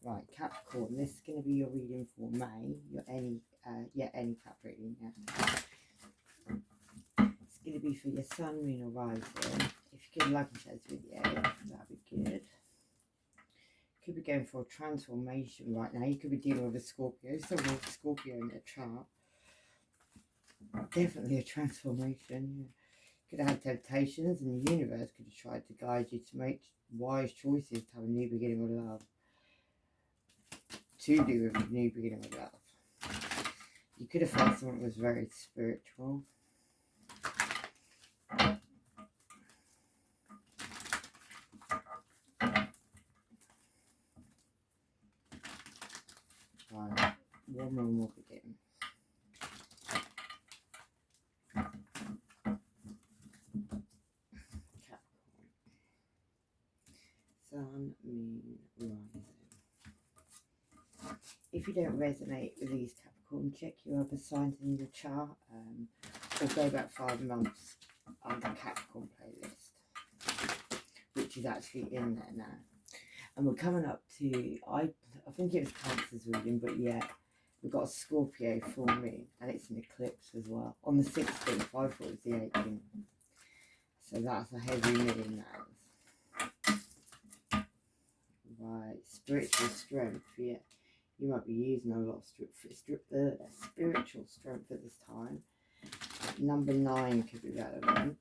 Right, Capricorn, this is going to be your reading for May. Any Cap reading, yeah. It's going to be for your Sun, Moon or Rising. If you could like and share this video, that'd be good. Could be going for a transformation right now. You could be dealing with a Scorpio. Someone with Scorpio in their chart. Definitely a transformation, yeah. Could have had temptations, and the universe could have tried to guide you to make wise choices to have a new beginning with love. To do with a new beginning with love. You could have felt something that was very spiritual. Right, one more will begin. Capricorn. Sun, Moon, Rising. If you don't resonate with these Capricorn, check your other signs in your chart, or go back 5 months under Capricorn playlist, which is actually in there now. And we're coming up to, I think it was Cancer's reading, but yeah, we've got a Scorpio full moon, and it's an eclipse as well. On the 16th, I thought it was the 18th. So that's a heavy moon now. Right, spiritual strength, yeah. You might be using a lot of spiritual strength at this time. Number 9 could be relevant.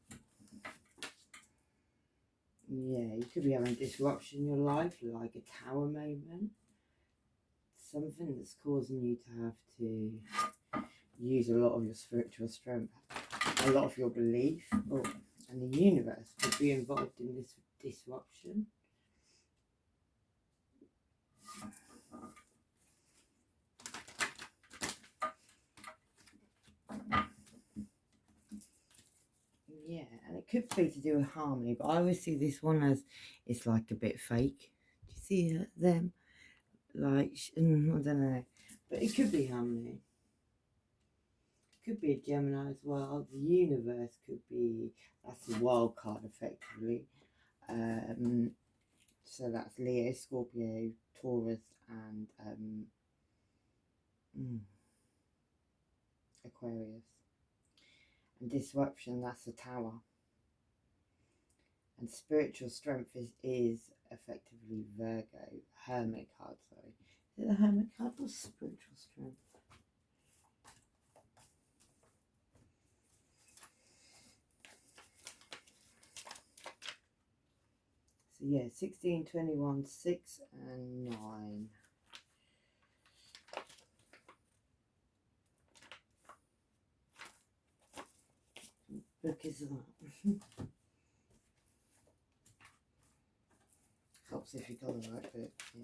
Yeah, you could be having disruption in your life, like a tower moment. Something that's causing you to have to use a lot of your spiritual strength, a lot of your belief. Oh, and the universe could be involved in this disruption. Yeah, and it could be to do with harmony, but I always see this one as it's like a bit fake. Do you see them? Like, I don't know, but it could be harmony. Could be a Gemini as well. The universe could be, that's the wild card effectively. So that's Leo, Scorpio, Taurus, and Aquarius. And disruption, that's the Tower. And spiritual strength is effectively Virgo. Hermit card, sorry. Is it the Hermit card or spiritual strength? So yeah, 16, 21, 6 and 9. Book is that? Helps if you got the right book, yeah.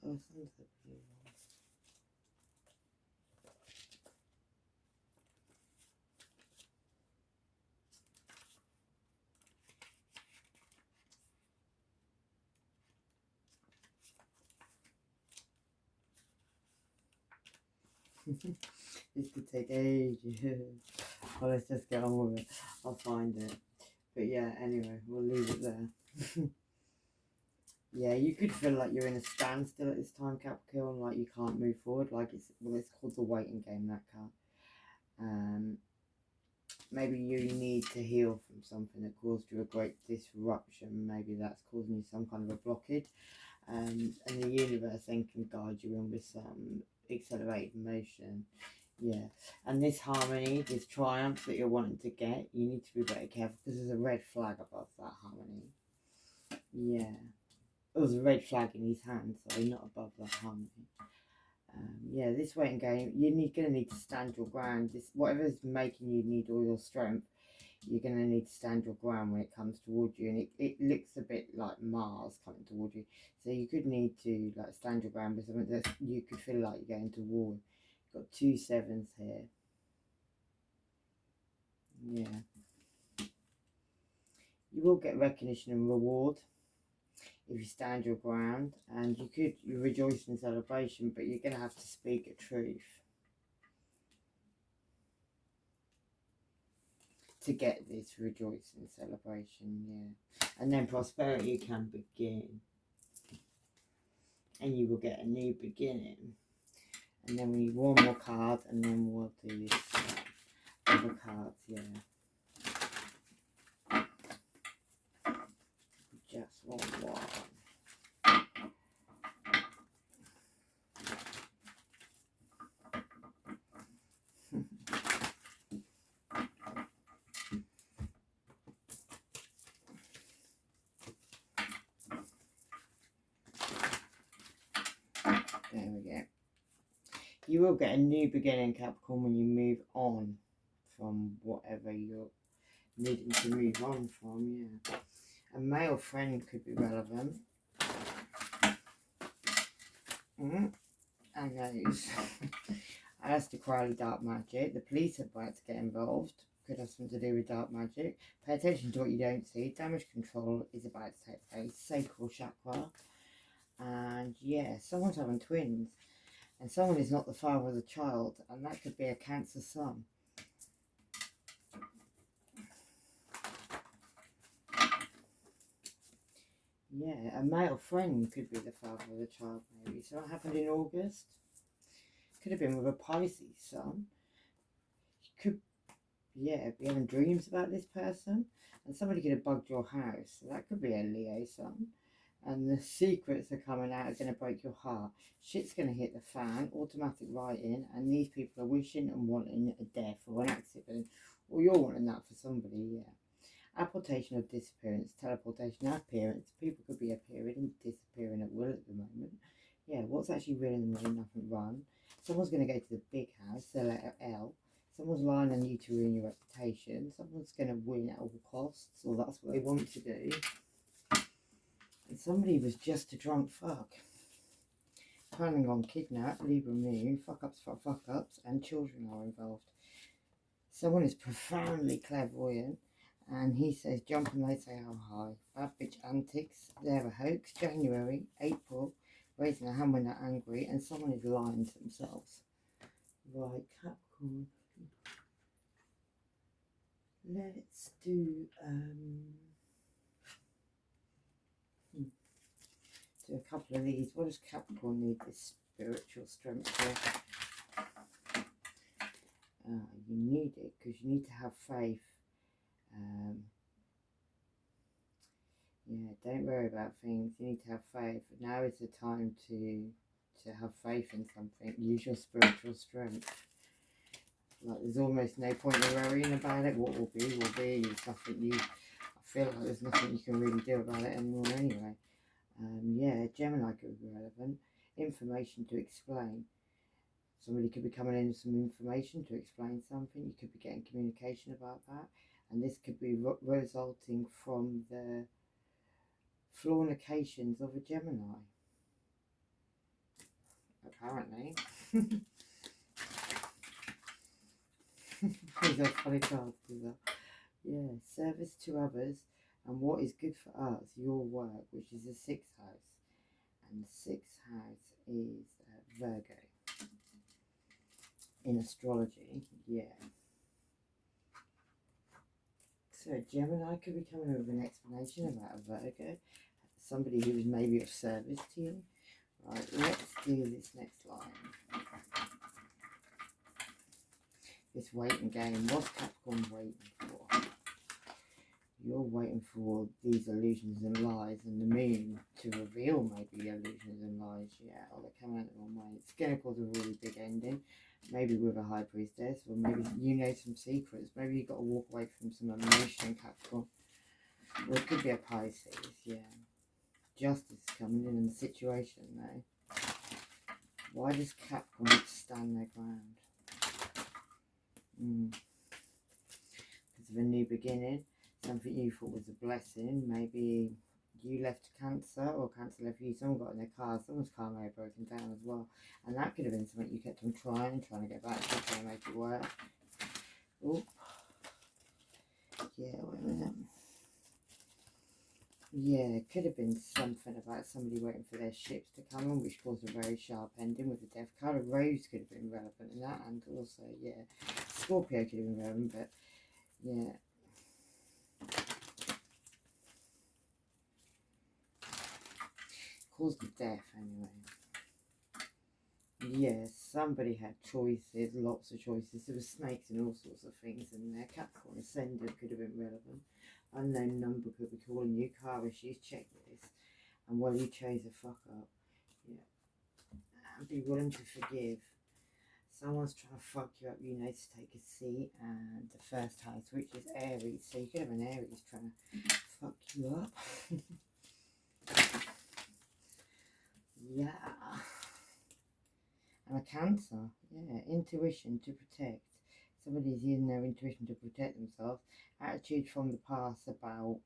Oh, it's under the blue one. This could take ages. Well, let's just get on with it. I'll find it. But yeah, anyway, we'll leave it there. Yeah, you could feel like you're in a standstill at this time, Capricorn, like you can't move forward. Like it's called the waiting game, that card. Maybe you need to heal from something that caused you a great disruption. Maybe that's causing you some kind of a blockage. And the universe then can guide you in with some accelerated motion. Yeah, and this harmony, this triumph that you're wanting to get, you need to be very careful because there's a red flag above that harmony. Yeah, it was a red flag in his hand, so not above that harmony. Yeah, this waiting game, you're going to need to stand your ground. This, whatever's making you need all your strength, you're going to need to stand your ground when it comes towards you. And it looks a bit like Mars coming towards you. So you could need to like stand your ground with something that you could feel like you're going to war. You've got 2 7s here. Yeah. You will get recognition and reward if you stand your ground, and you rejoice in celebration, but you're going to have to speak a truth. to get this rejoicing celebration, yeah. And then prosperity can begin. And you will get a new beginning. And then we need one more card, and then we'll do this other cards, yeah. Just one. There we go. You will get a new beginning, Capricorn, when you move on from whatever you're needing to move on from, yeah. A male friend could be relevant. And those. Aleister Crowley, dark magic. The police are about to get involved. Could have something to do with dark magic. Pay attention to what you don't see. Damage control is about to take place. Sacral chakra. And yeah, someone's having twins. And someone is not the father of the child. And that could be a Cancer sun. Yeah, a male friend could be the father of the child, maybe. So that happened in August. Could have been with a Pisces sun. You could, yeah, be having dreams about this person. And somebody could have bugged your house. So that could be a Leo sun. And the secrets are coming out are going to break your heart. Shit's going to hit the fan, automatic writing. And these people are wishing and wanting a death or an accident. Or you're wanting that for somebody, yeah. Apportation of disappearance, teleportation, appearance. People could be appearing and disappearing at will at the moment. Yeah, what's actually real in the moment? Nothing run. Someone's going to go to the big house, the letter L. Someone's lying on you to ruin your reputation. Someone's going to win at all costs, or that's what they want to do. And somebody was just a drunk fuck. Planning on kidnap, Libra moon, fuck-ups for fuck-ups, and children are involved. Someone is profoundly clairvoyant. And he says, jump and they say how high. Bad bitch antics, they're a hoax. January, April, raising a hand when they're angry, and someone is lying to themselves. Right, Capricorn. Let's do, do a couple of these. What does Capricorn need this spiritual strength for? You need it because you need to have faith. Yeah, don't worry about things. You need to have faith. Now is the time to have faith in something. Use your spiritual strength. Like there's almost no point in worrying about it. What will be will be. There's nothing you. I feel like there's nothing you can really do about it anymore anyway. Yeah, Gemini could be relevant. Information to explain. Somebody could be coming in with some information to explain something. You could be getting communication about that, and this could be resulting from the fornications of a Gemini. Apparently. These are funny cards, these are. Yeah, service to others and what is good for us, your work, which is the 6th house. And the 6th house is Virgo. In astrology, yeah. So Gemini could be coming with an explanation about a Virgo. Somebody who is maybe of service to you. Right, let's do this next line. This waiting game. What's Capricorn waiting for? You're waiting for these illusions and lies and the moon to reveal maybe illusions and lies. Yeah, or they're coming out the wrong way. It's going to cause a really big ending. Maybe with a high priestess, or maybe you know some secrets. Maybe you've got to walk away from some emotion, Capricorn. Or it could be a Pisces, yeah. Justice coming in the situation, though. Why does Capricorn stand their ground? Because of a new beginning. Something you thought was a blessing. Maybe you left Cancer or Cancer left you. Someone got in their car. Someone's car may have broken down as well. And that could have been something you kept on trying to get back to, trying to make it work. Oh. Yeah, wait a minute. Yeah, it could have been something about somebody waiting for their ships to come in, which caused a very sharp ending with the death card. A Rose could have been relevant in that, and also, yeah, Scorpio could have been relevant, but yeah, Caused of death, anyway. Yes, somebody had choices, lots of choices. There were snakes and all sorts of things in there. Capricorn Ascendant could have been relevant. Unknown number could be calling you. Car issues, check this. And well, you chose a fuck up. Yeah. And be willing to forgive. Someone's trying to fuck you up, you know, to take a seat. And the first house, which is Aries. So you could have an Aries trying to fuck you up. Yeah. And a Cancer, yeah, intuition to protect. Somebody's using their intuition to protect themselves. Attitude from the past about,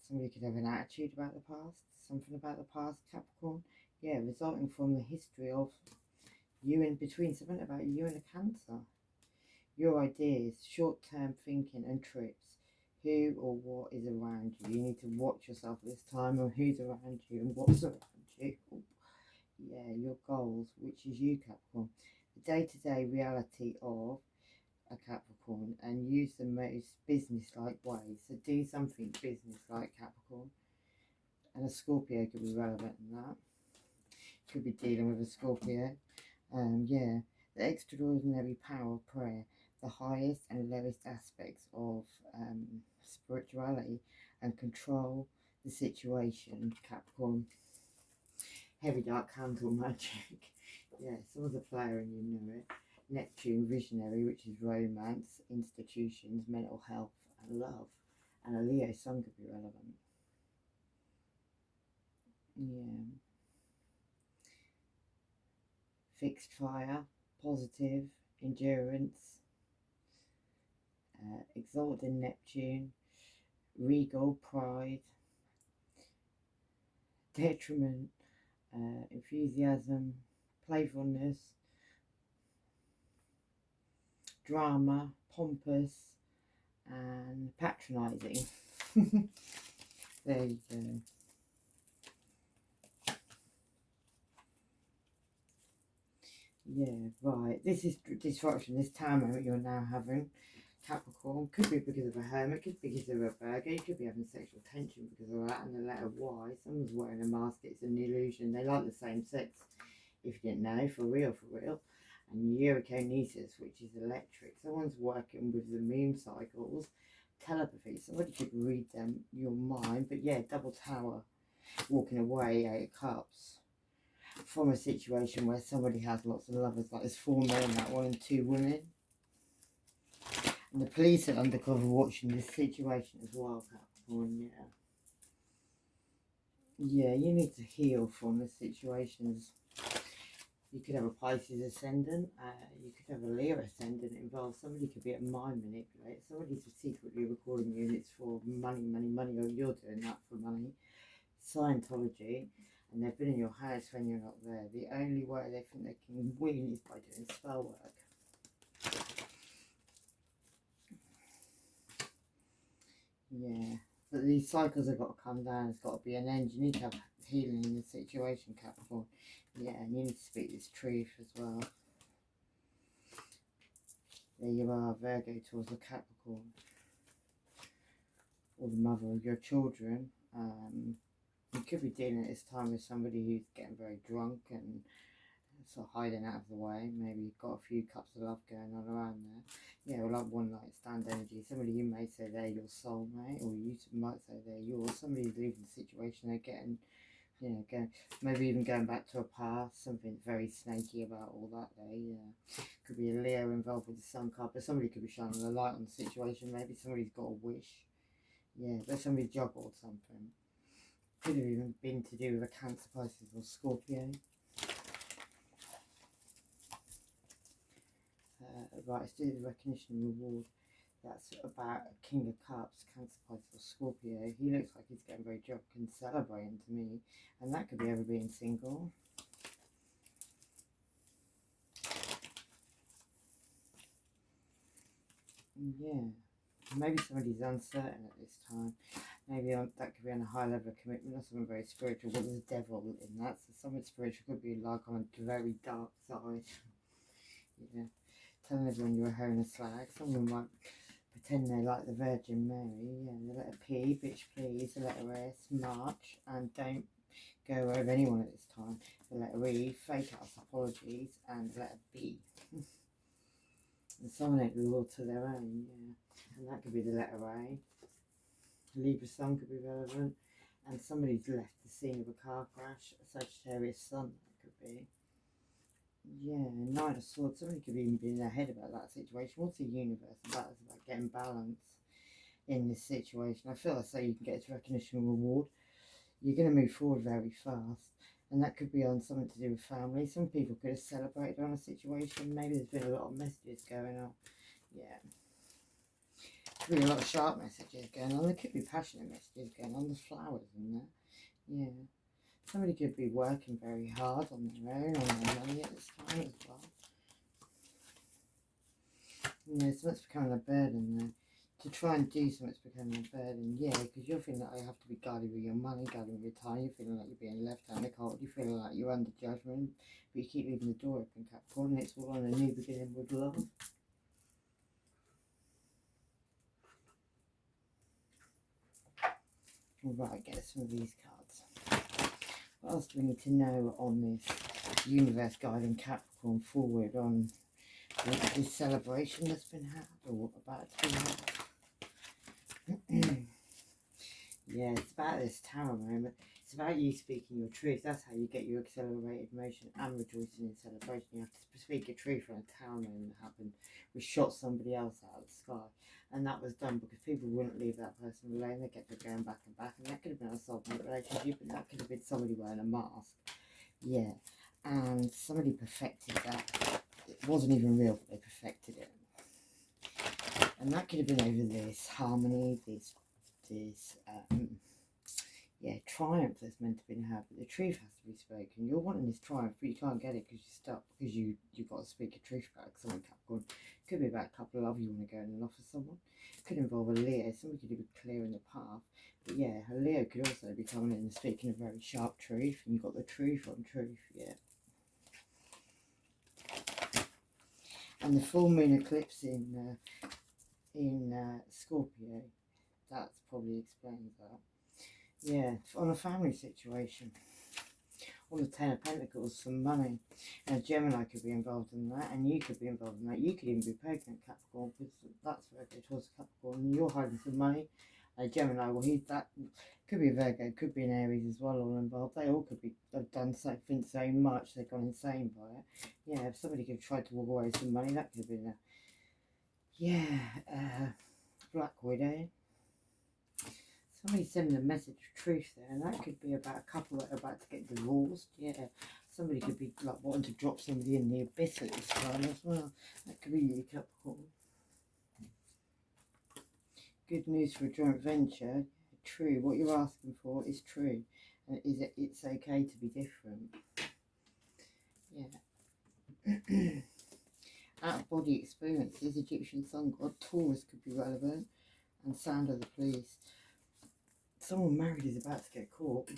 somebody could have an attitude about the past, something about the past, Capricorn. Yeah, resulting from the history of you in between, something about you and a Cancer. Your ideas, short-term thinking and trips. Who or what is around you. You need to watch yourself this time on who's around you and what's around you. Yeah, your goals, which is you, Capricorn. The day-to-day reality of a Capricorn, and use the most business-like way. So do something business-like, Capricorn. And a Scorpio could be relevant in that. Could be dealing with a Scorpio. Yeah, the extraordinary power of prayer. The highest and lowest aspects of spirituality and control the situation, Capricorn. Heavy dark candle magic. Yeah, someone's a player and you know it. Neptune, visionary, which is romance, institutions, mental health and love. And a Leo sun could be relevant. Yeah. Fixed fire, positive, endurance, exalted Neptune, regal, pride, detriment, enthusiasm, playfulness, drama, pompous, and patronising. There you go. Yeah, right. This is disruption, this time moment you're now having, Capricorn. Could be because of a hermit, could be because of a Virgo, you could be having sexual tension because of that, and the letter Y. Someone's wearing a mask, it's an illusion. They like the same sex, if you didn't know, for real, for real. And Eurokinesis, which is electric. Someone's working with the moon cycles, telepathy. Somebody could read them, your mind, but yeah, double tower, walking away, 8 of cups. From a situation where somebody has lots of lovers, like there's 4 men in that one and 2 women. And the police are undercover watching this situation as well, Capricorn, yeah. Yeah, you need to heal from the situations. You could have a Pisces ascendant, you could have a Leo ascendant involved. Somebody could be a mind manipulator. Somebody's secretly recording you and it's for money, money, money, or you're doing that for money. Scientology. And they've been in your house when you're not there. The only way they think they can win is by doing spell work. Yeah, but these cycles have got to come down. It's got to be an end. You need to have healing in the situation, Capricorn. Yeah, and you need to speak this truth as well. There you are, Virgo towards the Capricorn. Or the mother of your children. You could be dealing at this time with somebody who's getting very drunk and sort of hiding out of the way. Maybe you've got a few cups of love going on around there. Yeah, well, like one night stand energy. Somebody you may say they're your soulmate, or you might say they're yours. Somebody's leaving the situation, they're getting, you know, maybe even going back to a past, something very snaky about all that there, yeah. Could be a Leo involved with the sun card, but somebody could be shining a light on the situation. Maybe somebody's got a wish. Yeah, but somebody juggled something. Could have even been to do with a Cancer, Pisces or Scorpio. Right, let's do the recognition and reward. That's about King of Cups, Cancer, Pisces or Scorpio. He looks like he's getting very drunk and celebrating to me. And that could be ever being single. Yeah. Maybe somebody's uncertain at this time. Maybe that could be on a high level of commitment or something very spiritual. But there's a devil in that. So something spiritual could be like on a very dark side. Yeah. Telling everyone you're a hoe and a slag. Someone might pretend they like the Virgin Mary. Yeah, the letter P, bitch please. The letter S, march, and don't go over anyone at this time. The letter E, fake out apologies, and the letter B. And someone the law to their own, yeah. And that could be the letter A. Libra sun could be relevant. And somebody's left the scene of a car crash. A Sagittarius sun, that could be. Yeah, Knight of Swords. Somebody could even be in their head about that situation. What's the universe about? It's about getting balance in this situation. I feel as though you can get its recognition and reward. You're going to move forward very fast. And that could be on something to do with family. Some people could have celebrated on a situation. Maybe there's been a lot of messages going on. Yeah. Could be a lot of sharp messages going on. There could be passionate messages going on. There's flowers in there. Yeah. Somebody could be working very hard on their own, on their money at this time as well. Yeah, something's becoming a burden there. To try and do something's becoming a burden, yeah, because you're feeling like you have to be guided with your money, guided with your time, you're feeling like you're being left out in the cold, you're feeling like you're under judgment, but you keep leaving the door open, Capricorn, and it's all on a new beginning with love. Alright, get some of these cards. What else do we need to know on this universe guiding Capricorn forward on this celebration that's been had, or about to be had? Yeah, it's about this tower moment. It's about you speaking your truth. That's how you get your accelerated motion and rejoicing in celebration. You have to speak your truth when a tower moment happened. We shot somebody else out of the sky. And that was done because people wouldn't leave that person alone. They kept going back and back. And that could have been a soulmate relationship. And that could have been somebody wearing a mask. Yeah. And somebody perfected that. It wasn't even real, but they perfected it. And that could have been over this harmony, this triumph that's meant to be had, but the truth has to be spoken. You're wanting this triumph, but you can't get it because you're stuck, because you've got to speak a truth back. Someone, Capricorn, could be about a couple of love you want to go and offer someone. Could involve a Leo. Somebody could be clearing the path. But yeah, a Leo could also be coming in and speaking a very sharp truth, and you've got the truth on truth, yeah. And the full moon eclipse in Scorpio, that probably explains that. Yeah, on a family situation. On the Ten of Pentacles, some money. And Gemini could be involved in that, and you could be involved in that. You could even be pregnant, Capricorn, because that's where it was, Capricorn. And you're hiding some money. Gemini, well, that could be a Virgo, could be an Aries as well, all involved. They all could be have done something so much they've gone insane by it. Yeah, if somebody could have tried to walk away with some money, that could have been a Black Widow. Somebody sending a message of truth there, and that could be about a couple that are about to get divorced. Yeah, somebody could be like wanting to drop somebody in the abyss at this time as well. That could be you, Capricorn. Good news for a joint venture. True, what you're asking for is true, and it's okay to be different. Yeah. Out of body experiences, Egyptian sun god, Taurus could be relevant, and sound of the police. Someone married is about to get caught.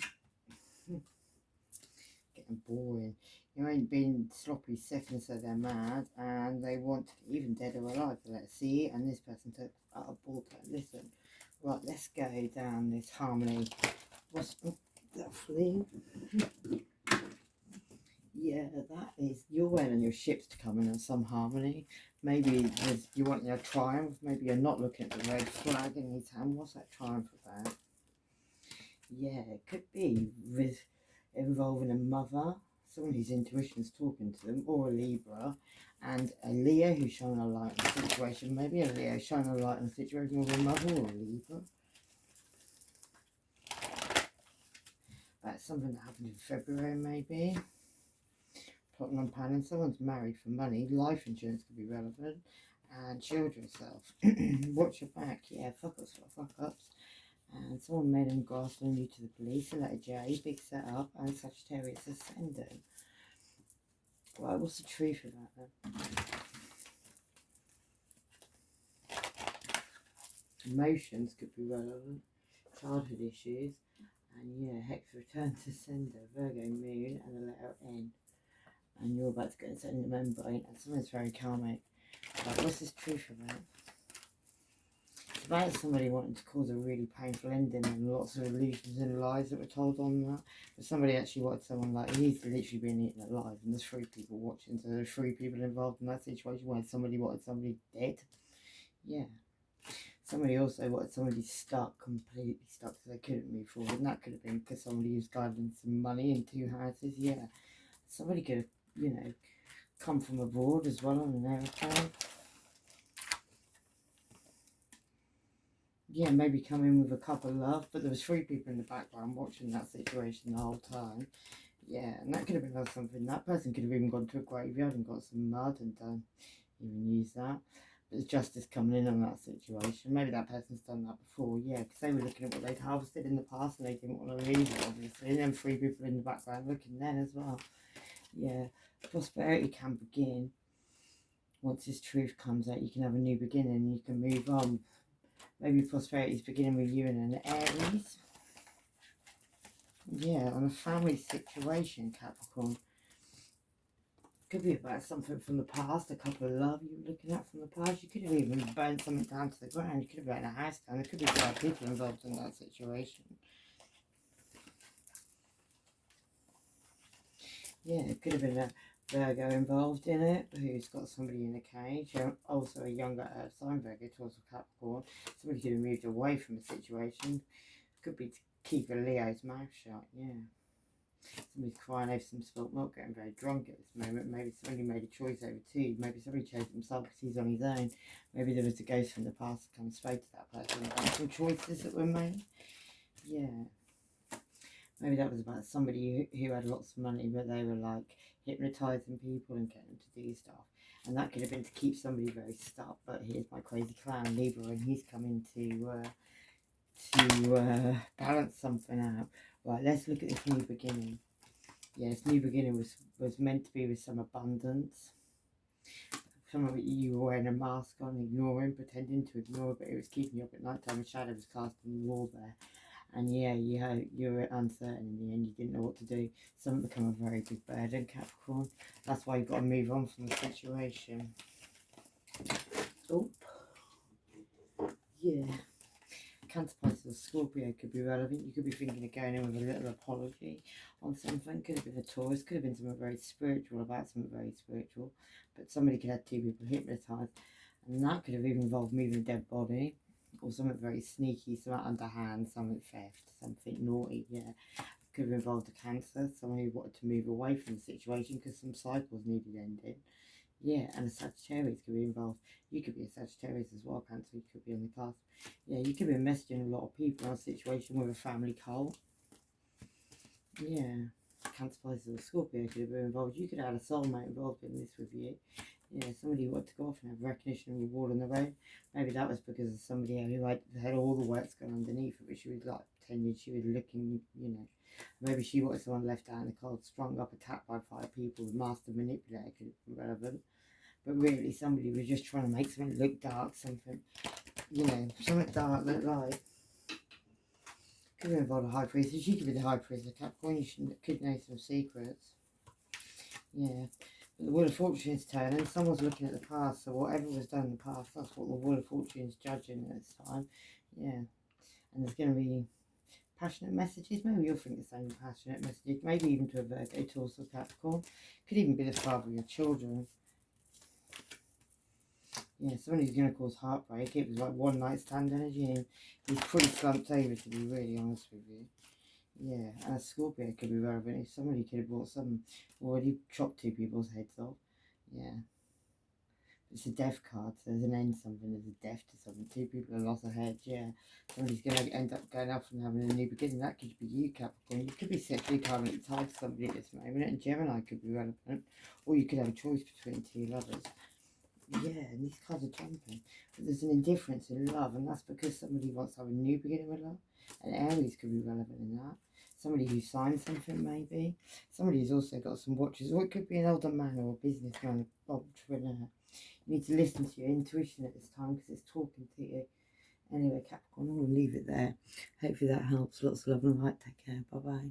Getting boring. You ain't been sloppy seconds, so they're mad, and they want even dead or alive. Let's see, and this person took out a ball. Listen, right, let's go down this harmony. What's that fleeing? Yeah, that is, you're waiting on your ships to come in on some harmony. Maybe you want your triumph. Maybe you're not looking at the red flag in his hand. What's that triumph about? Yeah, it could be involving a mother, someone whose intuition is talking to them, or a Libra, and a Leo who's shining a light on the situation. Maybe a Leo shining a light on the situation with a mother or a Libra. That's something that happened in February, maybe. Plotting on planning. Someone's married for money. Life insurance could be relevant. And shield yourself. Watch your back. Yeah, fuck ups for fuck ups. And someone made them grasp on you to the police. A letter J, big setup, and Sagittarius ascendant. Right, what's the truth about them? Emotions could be relevant. Childhood issues. And yeah, Hex return to sender, Virgo moon, and the letter N. And you're about to go inside the membrane, and something's very karmic. Right, what's this truth about? It's about somebody wanting to cause a really painful ending and lots of illusions and lies that were told on that. But somebody actually wanted someone like, he's literally being eaten alive, and there's 3 people watching, so there's 3 people involved in that situation where somebody wanted somebody dead. Yeah. Somebody also wanted somebody stuck, completely stuck, so they couldn't move forward, and that could have been because somebody was guiding some money in 2 houses. Yeah. Somebody could have, you know, come from abroad as well on an aeroplane. Yeah, maybe come in with a couple of love, but there was 3 people in the background watching that situation the whole time. Yeah, and that could have been something. That person could have even gone to a graveyard and got some mud and even use that. But there's justice coming in on that situation. Maybe that person's done that before, yeah, because they were looking at what they'd harvested in the past and they didn't want to leave it, obviously. And then 3 people in the background looking then as well. Yeah, prosperity can begin. Once this truth comes out, you can have a new beginning, you can move on. Maybe prosperity is beginning with you and an Aries. Yeah, on a family situation, Capricorn. Could be about something from the past, a couple of love you were looking at from the past. You could have even burned something down to the ground. You could have burned a house down. There could be 5 people involved in that situation. Yeah, it could have been a Virgo involved in it, who's got somebody in a cage. Also a younger Earth sign, Virgo, also Capricorn. Somebody could have moved away from the situation. Could be to keep a Leo's mouth shut, yeah. Somebody's crying over some spilt milk, getting very drunk at this moment. Maybe somebody made a choice over 2. Maybe somebody chose himself because he's on his own. Maybe there was a ghost from the past that comes straight to that person about some choices that were made. Yeah. Maybe that was about somebody who had lots of money, but they were like hypnotising people and getting them to do stuff. And that could have been to keep somebody very stuck. But here's my crazy clown, Libra, and he's coming to balance something out. Right, let's look at this new beginning. Yeah, this new beginning was meant to be with some abundance. Some of it you were wearing a mask on, ignoring, pretending to ignore, but it was keeping you up at night time. A shadow was casting the wall there. And yeah, you were uncertain in the end. You didn't know what to do. Some become a very big burden, Capricorn. That's why you've got to move on from the situation. Oh, yeah. Cancer, Pisces, or Scorpio could be relevant. You could be thinking of going in with a little apology on something. Could have been a Taurus. Could have been something very spiritual, about something very spiritual. But somebody could have 2 people hypnotised. And that could have even involved moving a dead body. Or something very sneaky, something underhand, something theft, something naughty, yeah. Could have involved a Cancer, someone who wanted to move away from the situation because some cycles needed ending. Yeah, and a Sagittarius could be involved. You could be a Sagittarius as well, Cancer. You could be on the cusp. Yeah, you could be messaging a lot of people in a situation with a family cult. Yeah, Cancer, Pisces, or Scorpio could have been involved. You could have had a soulmate involved in this with you. Yeah, somebody wanted to go off and have recognition and reward on the road. Maybe that was because of somebody who had all the works going underneath it, but she was like pretending she was looking, you know. Maybe she wanted someone left out in the cold, strung up, attacked by 5 people. The master manipulator could have been relevant. But really, somebody was just trying to make something look dark, something, you know, something dark look light. Could have involved a high priestess. She could be the high priestess of Capricorn. You could know some secrets. Yeah. But the Wheel of Fortune's turning. Someone's looking at the past, so whatever was done in the past, that's what the Wheel of Fortune's judging at this time. Yeah. And there's going to be passionate messages. Maybe you'll think the same passionate messages. Maybe even to a Virgo, Taurus, or Capricorn. Could even be the father of your children. Yeah, somebody who's going to cause heartbreak. It was like one night stand energy, and he's pretty slumped over, to be really honest with you. Yeah, and a Scorpio could be relevant. If somebody could have brought some, already chopped 2 people's heads off. Yeah. It's a death card, so there's an end something, there's a death to something. 2 people have lost their head, yeah. Somebody's going to end up going off and having a new beginning. That could be you, Capricorn. You could be sexually currently tied to somebody at this moment, and Gemini could be relevant. Or you could have a choice between 2 lovers. Yeah, and these cards are jumping. But there's an indifference in love, and that's because somebody wants to have a new beginning with love. And Aries could be relevant in that. Somebody who signed something, maybe. Somebody who's also got some watches. Or it could be an older man or a businessman, entrepreneur. You need to listen to your intuition at this time because it's talking to you. Anyway, Capricorn, I'm going to leave it there. Hopefully that helps. Lots of love and light. Take care. Bye-bye.